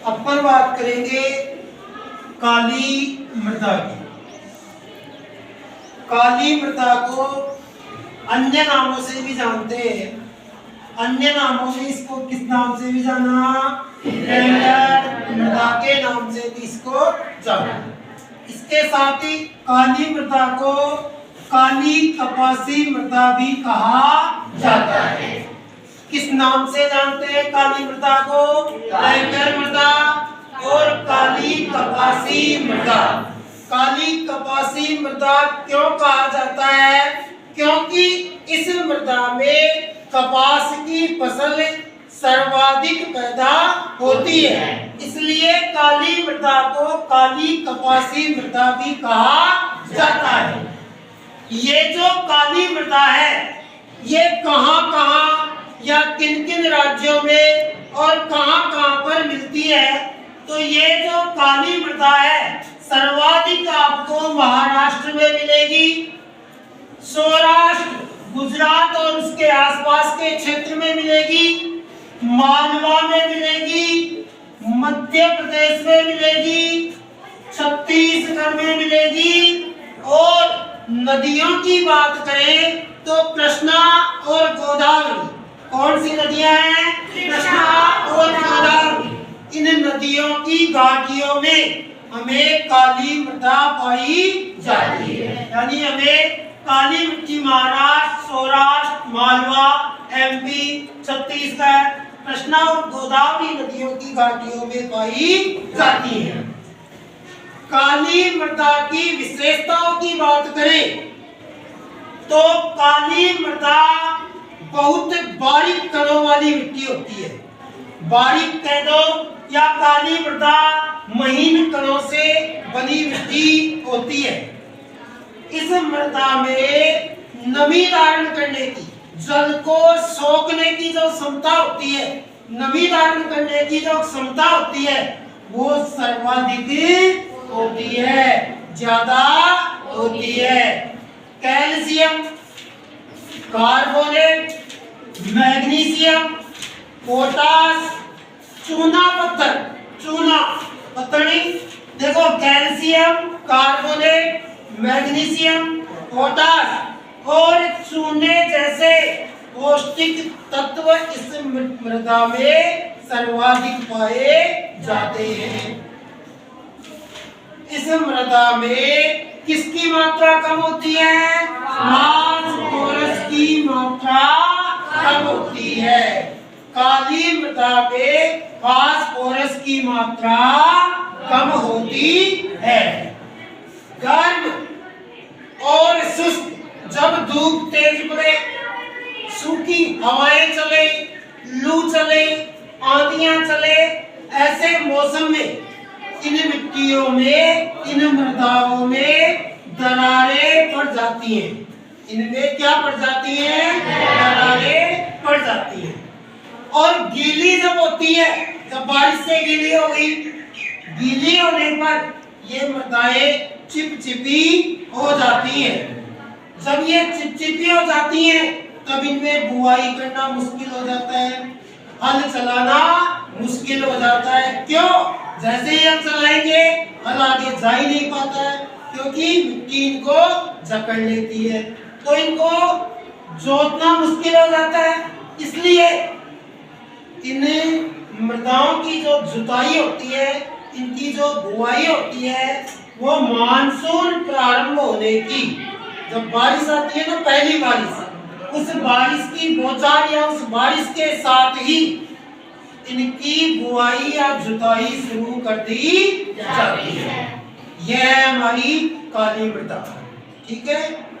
अपन बात करेंगे काली मृदा की। काली मृदा को अन्य नामों से भी जानते हैं। अन्य नामों में इसको किस नाम से भी जाना? रेंडर मृदा के नाम से भी इसको जाना। इसके साथ ही काली मृदा को काली कपासी मृदा भी कहा जाता है। किस नाम से जानते हैं काली मृदा को? रेंडर मृदा और काली कपासी मृदा। काली कपासी मृदा क्यों कहा जाता है? क्योंकि इस मृदा में कपास की फसल सर्वाधिक पैदा होती है, इसलिए काली मृदा को काली कपासी मृदा भी कहा जाता है। ये जो काली मृदा है ये कहां-कहां या किन-किन राज्यों में और कहां-कहां पर मिलती है? तो ये जो काली मृदा है सर्वाधिक आपको महाराष्ट्र में मिलेगी, सौराष्ट्र, गुजरात और उसके आसपास के क्षेत्र में मिलेगी, मालवा में मिलेगी, मध्य प्रदेश में मिलेगी, छत्तीसगढ़ में मिलेगी। और नदियों की बात करें तो कृष्णा और गोदावरी। कौन सी नदियां हैं? कृष्णा और गोदावरी। इन नदियों की घाटियों में हमें काली मृदा पाई जाती है। यानी हमें काली मिट्टी महाराष्ट्र, सौराष्ट्र, मालवा, एमपी, छत्तीसगढ़, कृष्णा और गोदावरी नदियों की घाटियों में पाई जाती है। काली मृदा की विशेषताओं की बात करें तो काली मृदा बहुत बारीक कणों वाली मिट्टी होती है। बारीक कह दो या काली मृदा महीन कणों से बनी मिट्टी होती है। इस मृदा में नमी धारण करने की, जल को सोखने की जो क्षमता होती है, नमी धारण करने की जो क्षमता होती है वो सर्वाधिक होती है, ज्यादा होती है। कैल्शियम, कार्बोनेट, मैग्नीशियम, पोटास, चूना पत्थर, चूना पत्थर नहीं, देखो कैल्शियम, कार्बोनेट, मैग्नीशियम, पोटास और चूने जैसे पौष्टिक तत्व इस मृदा में सर्वाधिक पाए जाते हैं। इस मृदा में किसकी मात्रा कम होती है? फास्फोरस की मात्रा कम होती है। काली मृदा में फास्फोरस की मात्रा कम होती है। गर्म और शुष्क, जब धूप तेज पड़े, सूखी हवाएं चले, लू चले, आंधियां चले, ऐसे मौसम में इन मिट्टियों में, इन मृदाओं में दरारें पड़ जाती हैं। इनमें क्या पड़ जाती हैं? दरारें पड़ जाती हैं। और गीली जब होती है, जब बारिश से गीली हो गई, गीली होने पर ये मृदाएं चिपचिपी हो जाती हैं। जब ये चिपचिपी हो जाती हैं तब इनमें बुआई करना मुश्किल हो जाता है, हल चलाना मुश्किल हो जाता है। क्यों? जैसे ही हम चलाएंगे हल आगे जा ही नहीं पाता है, क्योंकि मिट्टी इनको जकड़ लेती है, तो इनको जोतना मुश्किल हो जाता है। इसलिए इन मृदाओं की जो जुताई होती है, इनकी जो बुआई होती है, वो मानसून प्रारंभ होने की, जब बारिश आती है ना, पहली बारिश, उस बारिश की बौछार या उस बारिश के साथ ही इनकी बुआई या जुताई शुरू कर दी जाती है। यह हमारी काली मृदा, ठीक है।